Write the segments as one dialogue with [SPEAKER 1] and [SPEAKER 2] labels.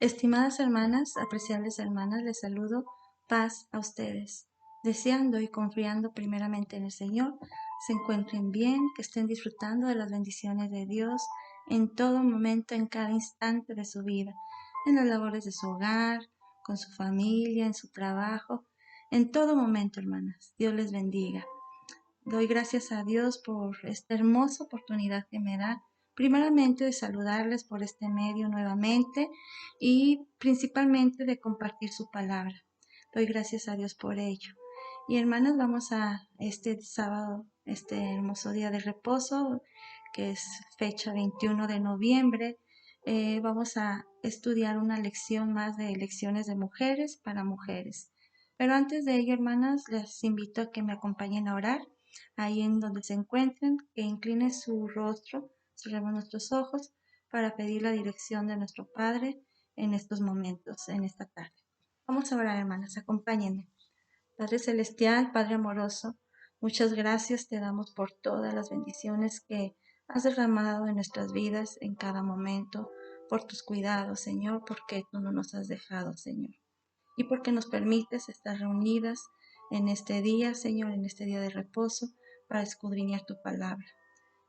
[SPEAKER 1] Estimadas hermanas, apreciables hermanas, les saludo, paz a ustedes, deseando y confiando primeramente en el Señor, se encuentren bien, que estén disfrutando de las bendiciones de Dios en todo momento, en cada instante de su vida, en las labores de su hogar, con su familia, en su trabajo, en todo momento, hermanas. Dios les bendiga. Doy gracias a Dios por esta hermosa oportunidad que me da, primeramente de saludarles por este medio nuevamente y principalmente de compartir su palabra. Doy gracias a Dios por ello. Y hermanas, vamos a este sábado, este hermoso día de reposo, que es fecha 21 de noviembre. Vamos a estudiar una lección más de lecciones de mujeres para mujeres. Pero antes de ello, hermanas, les invito a que me acompañen a orar ahí en donde se encuentren, que incline su rostro, cerremos nuestros ojos para pedir la dirección de nuestro Padre en estos momentos, en esta tarde. Vamos a orar, hermanas, acompáñenme. Padre Celestial, Padre amoroso, muchas gracias te damos por todas las bendiciones que has derramado en nuestras vidas en cada momento, por tus cuidados, Señor, porque tú no nos has dejado, Señor, y porque nos permites estar reunidas en este día, Señor, en este día de reposo, para escudriñar tu palabra,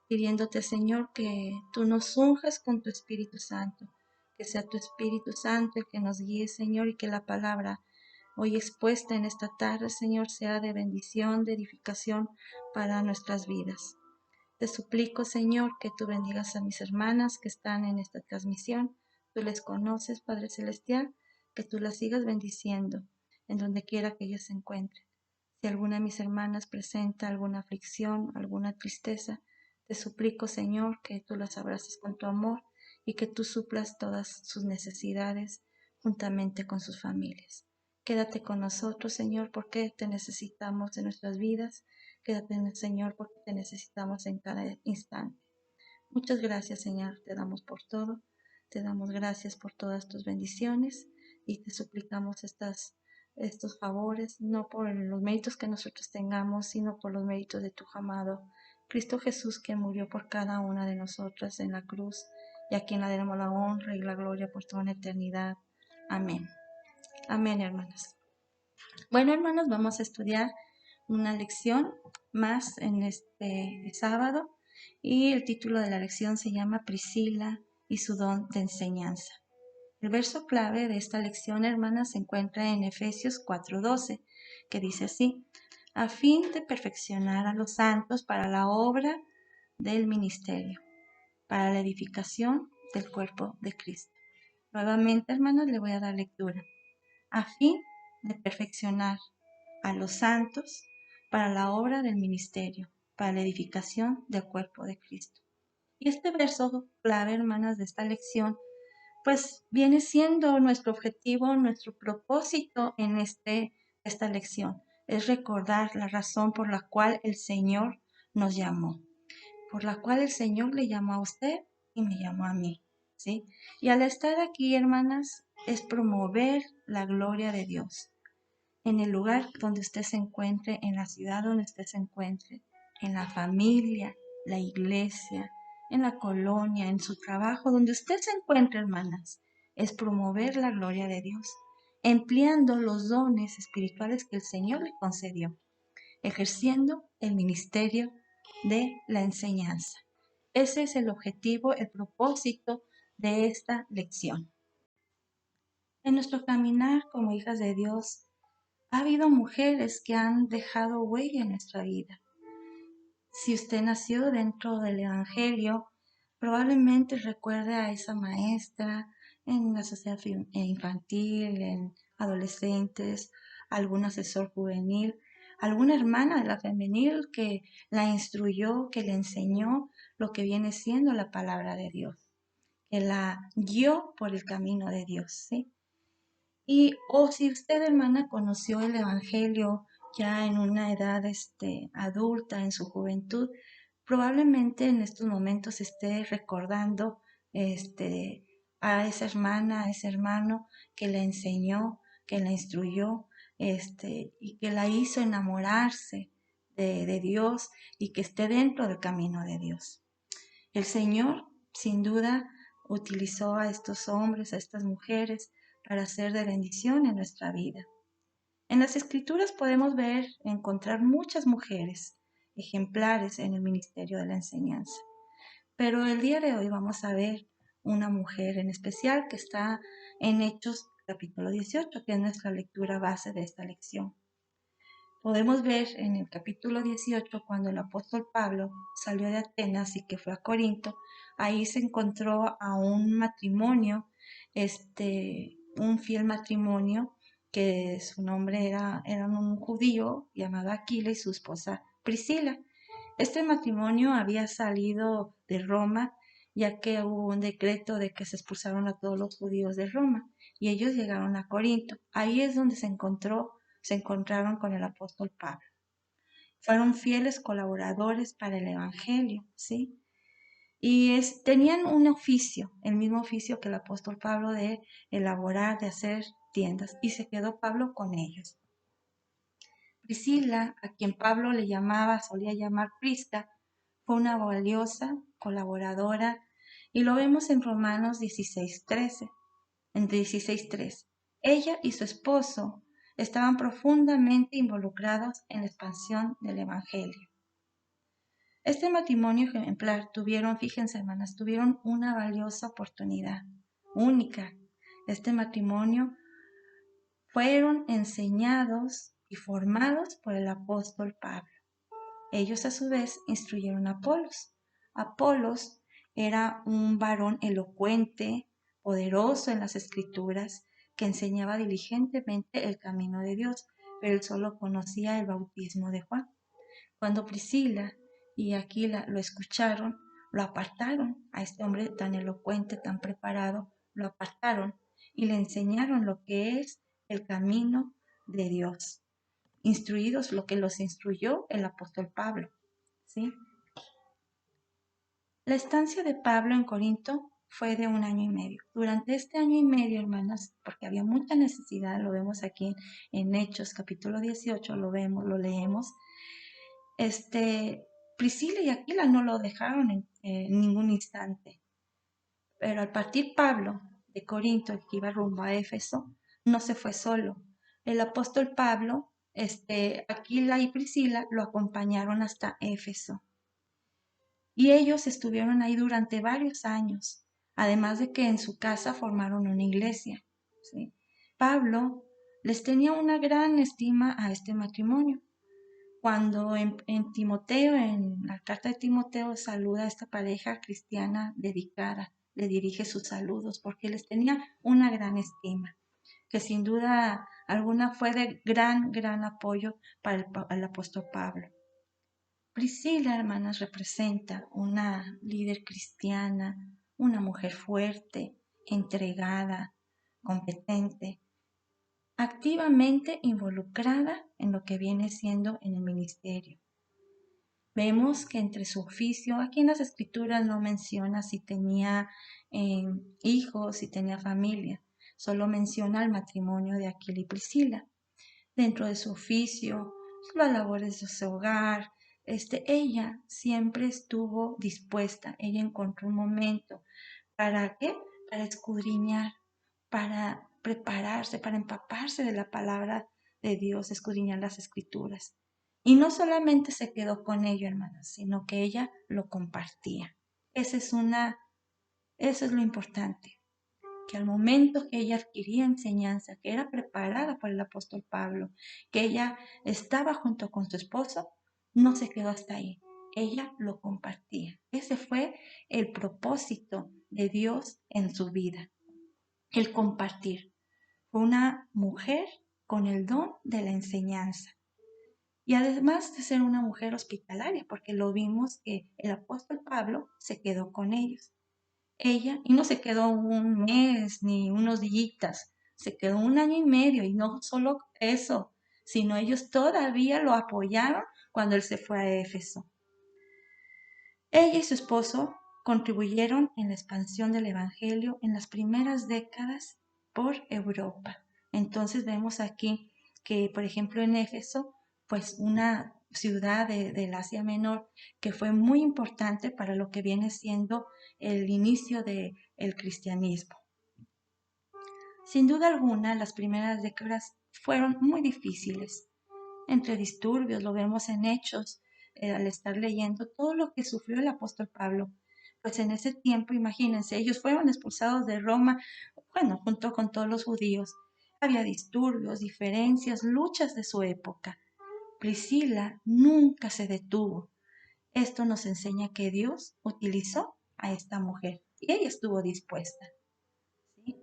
[SPEAKER 1] pidiéndote, Señor, que tú nos unjas con tu Espíritu Santo, que sea tu Espíritu Santo el que nos guíe, Señor, y que la palabra hoy expuesta en esta tarde, Señor, sea de bendición, de edificación para nuestras vidas. Te suplico, Señor, que tú bendigas a mis hermanas que están en esta transmisión. Tú les conoces, Padre Celestial, que tú las sigas bendiciendo en donde quiera que ellas se encuentren. Si alguna de mis hermanas presenta alguna aflicción, alguna tristeza, te suplico, Señor, que tú las abraces con tu amor y que tú suplas todas sus necesidades juntamente con sus familias. Quédate con nosotros, Señor, porque te necesitamos en nuestras vidas. Quédate, Señor, porque te necesitamos en cada instante. Muchas gracias, Señor, te damos por todo. Te damos gracias por todas tus bendiciones y te suplicamos estos favores, no por los méritos que nosotros tengamos, sino por los méritos de tu amado Cristo Jesús, que murió por cada una de nosotras en la cruz y a quien le damos la honra y la gloria por toda una eternidad. Amén. Amén, hermanas. Bueno, hermanos, vamos a estudiar una lección más en este sábado y el título de la lección se llama Priscila y su don de enseñanza. El verso clave de esta lección, hermanas, se encuentra en Efesios 4:12, que dice así: a fin de perfeccionar a los santos para la obra del ministerio, para la edificación del cuerpo de Cristo. Nuevamente, hermanos, le voy a dar lectura. A fin de perfeccionar a los santos para la obra del ministerio, para la edificación del cuerpo de Cristo. Y este verso clave, hermanas, de esta lección, pues viene siendo nuestro objetivo, nuestro propósito en esta lección. Es recordar la razón por la cual el Señor nos llamó, por la cual el Señor le llamó a usted y me llamó a mí, ¿sí? Y al estar aquí, hermanas, es promover la gloria de Dios en el lugar donde usted se encuentre, en la ciudad donde usted se encuentre, en la familia, la iglesia, en la colonia, en su trabajo, donde usted se encuentre, hermanas, es promover la gloria de Dios, empleando los dones espirituales que el Señor le concedió, ejerciendo el ministerio de la enseñanza. Ese es el objetivo, el propósito de esta lección. En nuestro caminar como hijas de Dios, ha habido mujeres que han dejado huella en nuestra vida. Si usted nació dentro del Evangelio, probablemente recuerde a esa maestra en la sociedad infantil, en adolescentes, algún asesor juvenil, alguna hermana de la femenil que la instruyó, que le enseñó lo que viene siendo la palabra de Dios, que la guió por el camino de Dios, ¿sí? Y o si usted, hermana, conoció el Evangelio ya en una edad adulta, en su juventud, probablemente en estos momentos esté recordando a esa hermana, a ese hermano que la enseñó, que la instruyó, y que la hizo enamorarse de Dios y que esté dentro del camino de Dios. El Señor, sin duda, utilizó a estos hombres, a estas mujeres, para ser de bendición en nuestra vida. En las Escrituras podemos encontrar muchas mujeres ejemplares en el ministerio de la enseñanza. Pero el día de hoy vamos a ver una mujer en especial que está en Hechos capítulo 18, que es nuestra lectura base de esta lección. Podemos ver en el capítulo 18 cuando el apóstol Pablo salió de Atenas y que fue a Corinto, ahí se encontró a un matrimonio, un fiel matrimonio, que su nombre era un judío llamado Aquila y su esposa Priscila. Este matrimonio había salido de Roma, ya que hubo un decreto de que se expulsaron a todos los judíos de Roma, y ellos llegaron a Corinto. Ahí es donde se encontraron con el apóstol Pablo. Fueron fieles colaboradores para el evangelio, ¿sí? Y tenían un oficio, el mismo oficio que el apóstol Pablo, de elaborar, de hacer tiendas, y se quedó Pablo con ellos. Priscila, a quien Pablo solía llamar Prisca, fue una valiosa colaboradora, y lo vemos en Romanos 16:13. En 16:3. Ella y su esposo estaban profundamente involucrados en la expansión del Evangelio. Este matrimonio ejemplar fíjense hermanas, tuvieron una valiosa oportunidad, única. Este matrimonio fueron enseñados y formados por el apóstol Pablo. Ellos a su vez instruyeron a Apolos. Apolos era un varón elocuente, poderoso en las escrituras, que enseñaba diligentemente el camino de Dios, pero él solo conocía el bautismo de Juan. Cuando Priscila y Aquila lo escucharon, lo apartaron a este hombre tan elocuente, tan preparado, lo apartaron y le enseñaron lo que es el camino de Dios. Instruidos lo que los instruyó el apóstol Pablo, ¿sí? La estancia de Pablo en Corinto fue de 1 año y medio. Durante este año y medio, hermanas, porque había mucha necesidad, lo vemos aquí en Hechos capítulo 18, lo leemos, Priscila y Aquila no lo dejaron en ningún instante. Pero al partir Pablo de Corinto, que iba rumbo a Éfeso, no se fue solo. El apóstol Pablo, Aquila y Priscila lo acompañaron hasta Éfeso. Y ellos estuvieron ahí durante varios años, además de que en su casa formaron una iglesia, ¿sí? Pablo les tenía una gran estima a este matrimonio. Cuando en Timoteo, en la carta de Timoteo, saluda a esta pareja cristiana dedicada, le dirige sus saludos porque les tenía una gran estima, que sin duda alguna fue de gran apoyo para el apóstol Pablo. Priscila, hermanas, representa una líder cristiana, una mujer fuerte, entregada, competente, activamente involucrada en lo que viene siendo en el ministerio. Vemos que entre su oficio, aquí en las escrituras no menciona si tenía hijos, si tenía familia, solo menciona el matrimonio de Aquila y Priscila. Dentro de su oficio, las labores de su hogar, ella siempre estuvo dispuesta, ella encontró un momento. ¿Para qué? Para escudriñar, para prepararse, para empaparse de la palabra de Dios, escudriñar las escrituras. Y no solamente se quedó con ello, hermanas, sino que ella lo compartía. Eso es lo importante, que al momento que ella adquiría enseñanza, que era preparada por el apóstol Pablo, que ella estaba junto con su esposo, no se quedó hasta ahí. Ella lo compartía. Ese fue el propósito de Dios en su vida, el compartir. Fue una mujer con el don de la enseñanza. Y además de ser una mujer hospitalaria, porque lo vimos que el apóstol Pablo se quedó con ellos. Ella, y no se quedó un mes ni unos días, se quedó 1 año y medio, y no solo eso, sino ellos todavía lo apoyaron cuando él se fue a Éfeso. Ella y su esposo contribuyeron en la expansión del evangelio en las primeras décadas por Europa. Entonces vemos aquí que, por ejemplo, en Éfeso, pues ciudad del Asia Menor, que fue muy importante para lo que viene siendo el inicio del cristianismo. Sin duda alguna, las primeras décadas fueron muy difíciles, entre disturbios, lo vemos en Hechos, al estar leyendo todo lo que sufrió el apóstol Pablo. Pues en ese tiempo, imagínense, ellos fueron expulsados de Roma, bueno, junto con todos los judíos. Había disturbios, diferencias, luchas de su época. Priscila nunca se detuvo. Esto nos enseña que Dios utilizó a esta mujer y ella estuvo dispuesta. ¿Sí?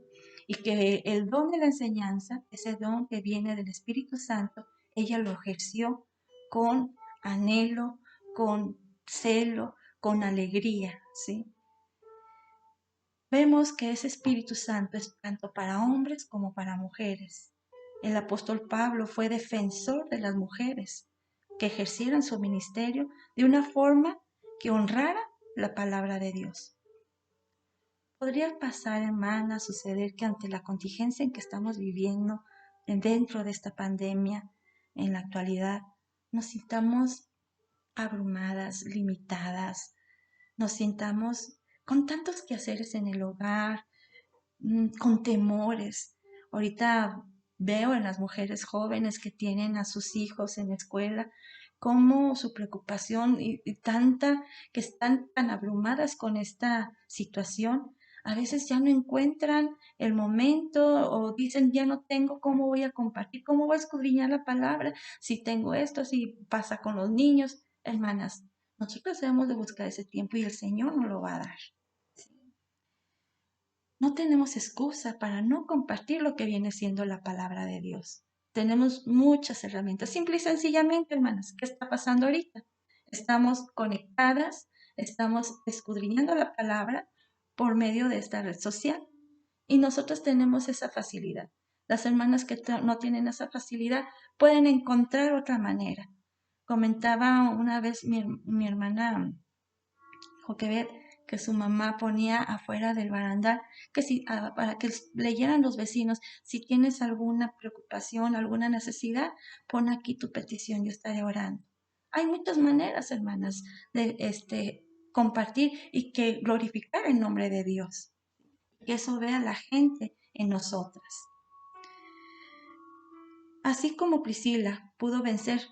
[SPEAKER 1] Y que el don de la enseñanza, ese don que viene del Espíritu Santo, ella lo ejerció con anhelo, con celo, con alegría, ¿sí? Vemos que ese Espíritu Santo es tanto para hombres como para mujeres. El apóstol Pablo fue defensor de las mujeres que ejercieran su ministerio de una forma que honrara la palabra de Dios. Podría pasar, hermana, suceder que ante la contingencia en que estamos viviendo dentro de esta pandemia en la actualidad, nos sintamos abrumadas, limitadas, nos sintamos con tantos quehaceres en el hogar, con temores. Ahorita veo en las mujeres jóvenes que tienen a sus hijos en la escuela, cómo su preocupación y tanta, que están tan abrumadas con esta situación, a veces ya no encuentran el momento o dicen, ya no tengo cómo voy a compartir, cómo voy a escudriñar la palabra, si tengo esto, si pasa con los niños. Hermanas, nosotros debemos de buscar ese tiempo y el Señor nos lo va a dar. No tenemos excusa para no compartir lo que viene siendo la palabra de Dios. Tenemos muchas herramientas. Simple y sencillamente, hermanas, ¿qué está pasando ahorita? Estamos conectadas, estamos escudriñando la palabra por medio de esta red social. Y nosotros tenemos esa facilidad. Las hermanas que no tienen esa facilidad pueden encontrar otra manera. Comentaba una vez mi hermana Joquebed que su mamá ponía afuera del barandal, que si, para que leyeran los vecinos, si tienes alguna preocupación, alguna necesidad, pon aquí tu petición, yo estaré orando. Hay muchas maneras, hermanas, de compartir y que glorificar el nombre de Dios. Que eso vea la gente en nosotras. Así como Priscila pudo vencer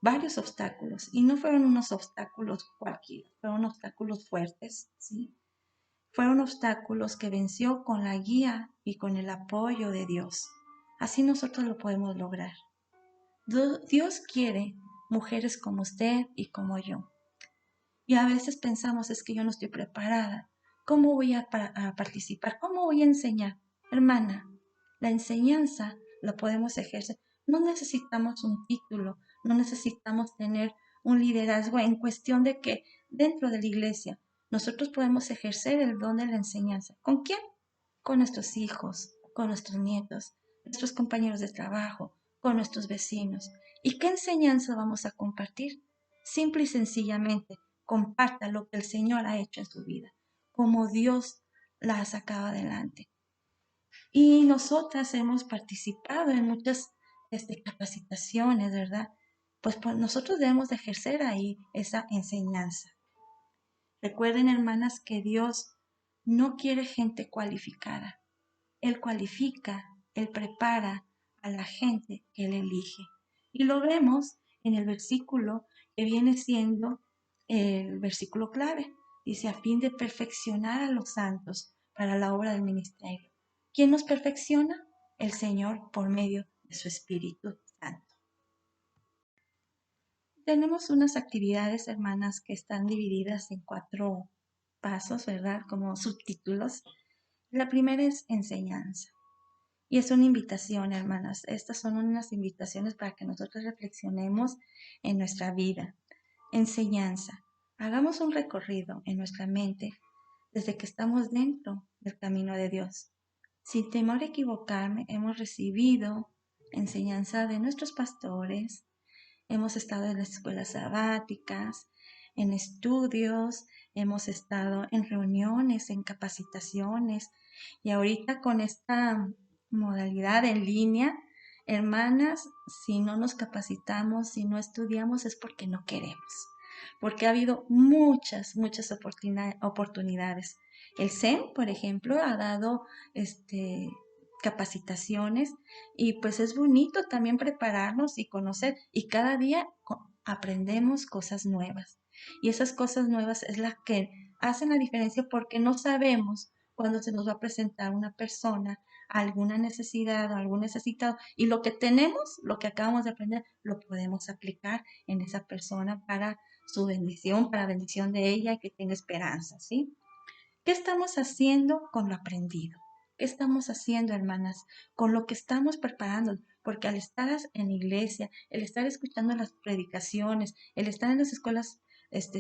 [SPEAKER 1] varios obstáculos y no fueron unos obstáculos cualquiera, fueron obstáculos fuertes, ¿sí? Fueron obstáculos que venció con la guía y con el apoyo de Dios. Así nosotros lo podemos lograr. Dios quiere mujeres como usted y como yo. Y a veces pensamos, es que yo no estoy preparada. ¿Cómo voy a participar? ¿Cómo voy a enseñar? Hermana, la enseñanza la podemos ejercer. No necesitamos un título, no necesitamos tener un liderazgo en cuestión de que dentro de la iglesia nosotros podemos ejercer el don de la enseñanza. ¿Con quién? Con nuestros hijos, con nuestros nietos, nuestros compañeros de trabajo, con nuestros vecinos. ¿Y qué enseñanza vamos a compartir? Simple y sencillamente, comparta lo que el Señor ha hecho en su vida, como Dios la ha sacado adelante. Y nosotras hemos participado en muchas capacitaciones, ¿verdad? Pues nosotros debemos de ejercer ahí esa enseñanza. Recuerden, hermanas, que Dios no quiere gente cualificada. Él cualifica, Él prepara a la gente que Él elige. Y lo vemos en el versículo que viene siendo el versículo clave. Dice, a fin de perfeccionar a los santos para la obra del ministerio. ¿Quién nos perfecciona? El Señor por medio de su Espíritu Santo. Tenemos unas actividades, hermanas, que están divididas en 4 pasos, ¿verdad? Como subtítulos. La primera es enseñanza. Y es una invitación, hermanas. Estas son unas invitaciones para que nosotros reflexionemos en nuestra vida. Enseñanza. Hagamos un recorrido en nuestra mente desde que estamos dentro del camino de Dios. Sin temor a equivocarme, hemos recibido enseñanza de nuestros pastores, hemos estado en las escuelas sabáticas, en estudios, hemos estado en reuniones, en capacitaciones y ahorita con esta modalidad en línea Hermanas, si no nos capacitamos, si no estudiamos, es porque no queremos, porque ha habido muchas oportunidades. El CEN, por ejemplo, ha dado capacitaciones y pues es bonito también prepararnos y conocer y cada día aprendemos cosas nuevas. Y esas cosas nuevas es las que hacen la diferencia porque no sabemos cuando se nos va a presentar una persona alguna necesidad o algún necesitado y lo que tenemos, lo que acabamos de aprender, lo podemos aplicar en esa persona para su bendición, para bendición de ella y que tenga esperanza, ¿sí? ¿Qué estamos haciendo con lo aprendido? ¿Qué estamos haciendo, hermanas, con lo que estamos preparando? Porque al estar en iglesia, el estar escuchando las predicaciones, el estar en las escuelas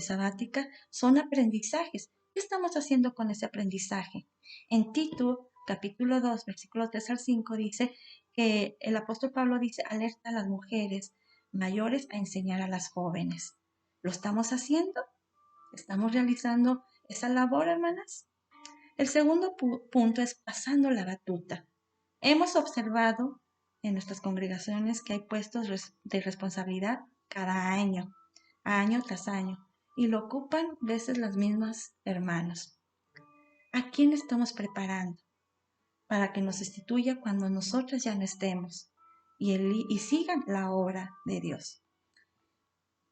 [SPEAKER 1] sabáticas, son aprendizajes. ¿Qué estamos haciendo con ese aprendizaje? En Tito, capítulo 2, versículos 3 al 5, dice que el apóstol Pablo dice, alerta a las mujeres mayores a enseñar a las jóvenes. ¿Lo estamos haciendo? ¿Estamos realizando esa labor, hermanas? El segundo punto es pasando la batuta. Hemos observado en nuestras congregaciones que hay puestos de responsabilidad cada año tras año, y lo ocupan a veces las mismas hermanos. ¿A quién estamos preparando para que nos sustituya cuando nosotras ya no estemos y sigan la obra de Dios?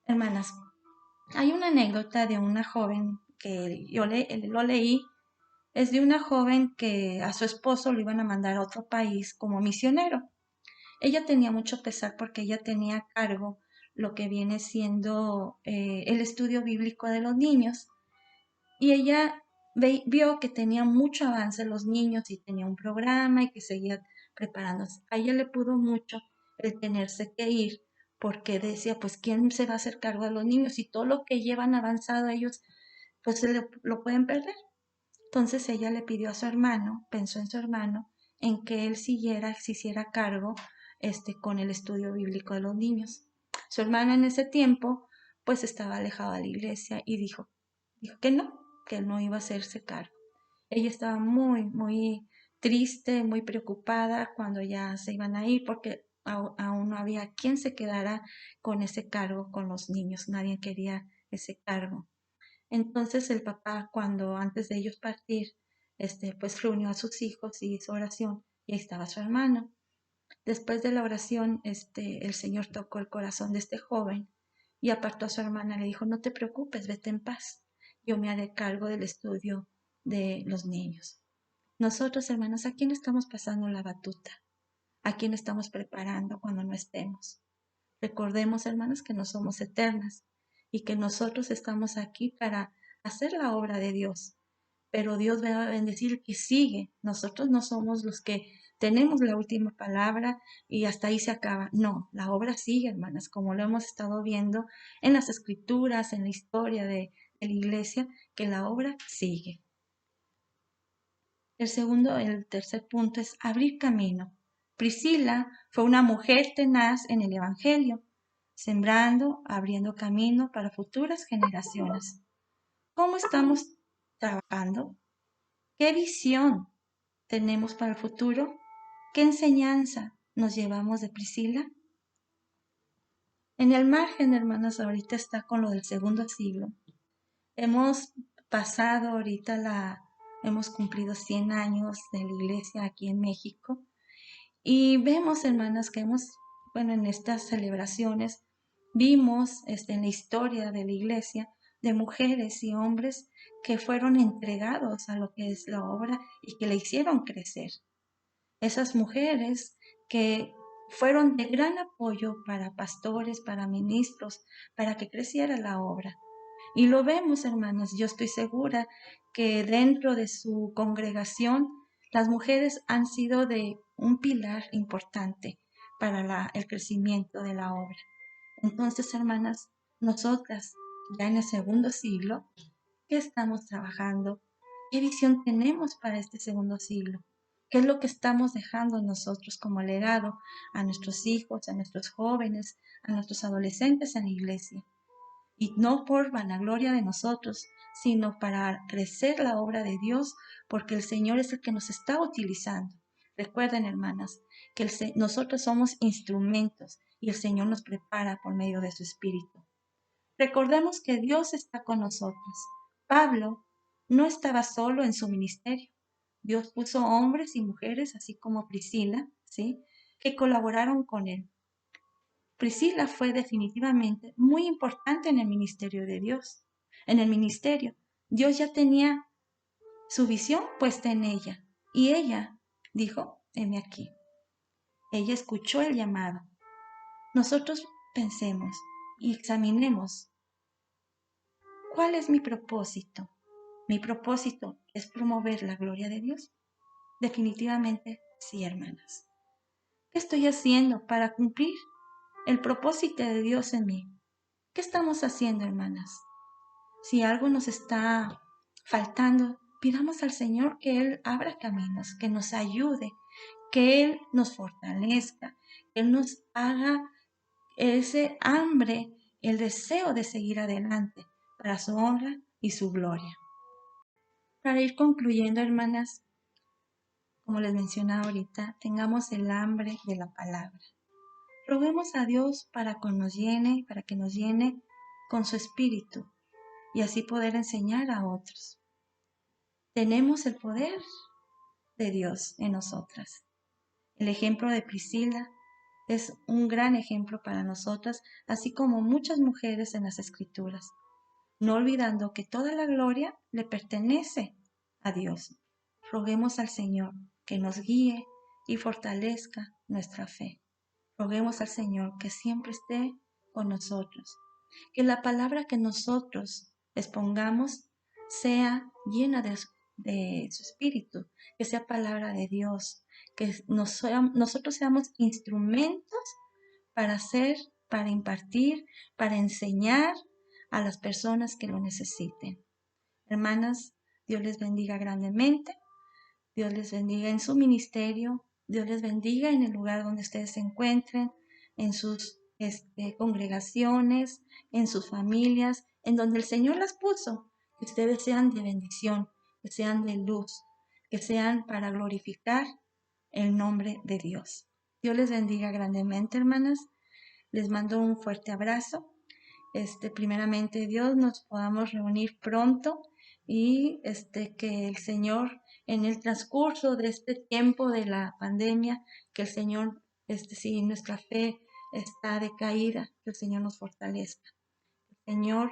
[SPEAKER 1] Hermanas, hay una anécdota de una joven que lo leí. Es de una joven que a su esposo lo iban a mandar a otro país como misionero. Ella tenía mucho pesar porque ella tenía a cargo lo que viene siendo el estudio bíblico de los niños. Y ella vio que tenía mucho avance los niños y tenía un programa y que seguía preparándose. A ella le pudo mucho el tenerse que ir porque decía, pues, ¿quién se va a hacer cargo de los niños? Y todo lo que llevan avanzado ellos, pues, lo pueden perder. Entonces ella le pidió a su hermano, pensó en su hermano, en que él se hiciera cargo con el estudio bíblico de los niños. Su hermano en ese tiempo, pues estaba alejado de la iglesia y dijo que él no iba a hacerse cargo. Ella estaba muy triste, muy preocupada cuando ya se iban a ir porque aún no había quien se quedara con ese cargo con los niños, nadie quería ese cargo. Entonces el papá, cuando antes de ellos partir, pues reunió a sus hijos y hizo oración y ahí estaba su hermano. Después de la oración, el Señor tocó el corazón de este joven y apartó a su hermana. Le dijo, no te preocupes, vete en paz. Yo me haré cargo del estudio de los niños. Nosotros, hermanos, ¿a quién estamos pasando la batuta? ¿A quién estamos preparando cuando no estemos? Recordemos, hermanos, que no somos eternas y que nosotros estamos aquí para hacer la obra de Dios. Pero Dios va a bendecir que sigue. Nosotros no somos los que tenemos la última palabra y hasta ahí se acaba. No, la obra sigue, hermanas, como lo hemos estado viendo en las escrituras, en la historia de la iglesia, que la obra sigue. El tercer punto es abrir camino. Priscila fue una mujer tenaz en el Evangelio, sembrando, abriendo camino para futuras generaciones. ¿Cómo estamos trabajando? ¿Qué visión tenemos para el futuro? ¿Qué enseñanza nos llevamos de Priscila? En el margen, hermanas, ahorita está con lo del segundo siglo. Hemos pasado hemos cumplido 100 años de la iglesia aquí en México y vemos, hermanas, que en estas celebraciones vimos en la historia de la iglesia de mujeres y hombres que fueron entregados a lo que es la obra y que la hicieron crecer. Esas mujeres que fueron de gran apoyo para pastores, para ministros, para que creciera la obra. Y lo vemos, hermanas, yo estoy segura que dentro de su congregación las mujeres han sido de un pilar importante para el crecimiento de la obra. Entonces, hermanas, nosotras ya en el segundo siglo, ¿qué estamos trabajando? ¿Qué visión tenemos para este segundo siglo? ¿Qué es lo que estamos dejando nosotros como legado a nuestros hijos, a nuestros jóvenes, a nuestros adolescentes en la iglesia? Y no por vanagloria de nosotros, sino para crecer la obra de Dios, porque el Señor es el que nos está utilizando. Recuerden, hermanas, que nosotros somos instrumentos y el Señor nos prepara por medio de su Espíritu. Recordemos que Dios está con nosotros. Pablo no estaba solo en su ministerio. Dios puso hombres y mujeres, así como Priscila, ¿sí?, que colaboraron con él. Priscila fue definitivamente muy importante en el ministerio de Dios. En el ministerio, Dios ya tenía su visión puesta en ella. Y ella dijo, heme aquí. Ella escuchó el llamado. Nosotros pensemos y examinemos, ¿cuál es mi propósito? ¿Mi propósito es promover la gloria de Dios? Definitivamente sí, hermanas. ¿Qué estoy haciendo para cumplir el propósito de Dios en mí? ¿Qué estamos haciendo, hermanas? Si algo nos está faltando, pidamos al Señor que Él abra caminos, que nos ayude, que Él nos fortalezca, que Él nos haga ese hambre, el deseo de seguir adelante para su honra y su gloria. Para ir concluyendo, hermanas, como les mencionaba ahorita, tengamos el hambre de la palabra. Roguemos a Dios para que nos llene con su espíritu y así poder enseñar a otros. Tenemos el poder de Dios en nosotras. El ejemplo de Priscila es un gran ejemplo para nosotras, así como muchas mujeres en las Escrituras, no olvidando que toda la gloria le pertenece a Dios. Roguemos al Señor que nos guíe y fortalezca nuestra fe. Roguemos al Señor que siempre esté con nosotros, que la palabra que nosotros expongamos sea llena de su espíritu, que sea palabra de Dios, que nosotros seamos instrumentos para hacer, para impartir, para enseñar a las personas que lo necesiten. Hermanas, Dios les bendiga grandemente, Dios les bendiga en su ministerio, Dios les bendiga en el lugar donde ustedes se encuentren, en sus congregaciones, en sus familias, en donde el Señor las puso, que ustedes sean de bendición, que sean de luz, que sean para glorificar el nombre de Dios. Dios les bendiga grandemente, hermanas. Les mando un fuerte abrazo. Primeramente Dios, nos podamos reunir pronto y que el Señor en el transcurso de este tiempo de la pandemia, que el Señor, si nuestra fe está decaída, que el Señor nos fortalezca. El Señor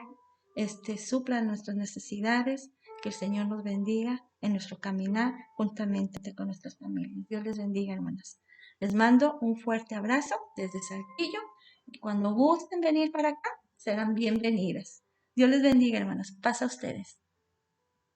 [SPEAKER 1] supla nuestras necesidades, que el Señor nos bendiga en nuestro caminar juntamente con nuestras familias. Dios les bendiga, hermanas. Les mando un fuerte abrazo desde Saltillo y cuando gusten venir para acá, serán bienvenidas. Dios les bendiga, hermanas. Paz a ustedes.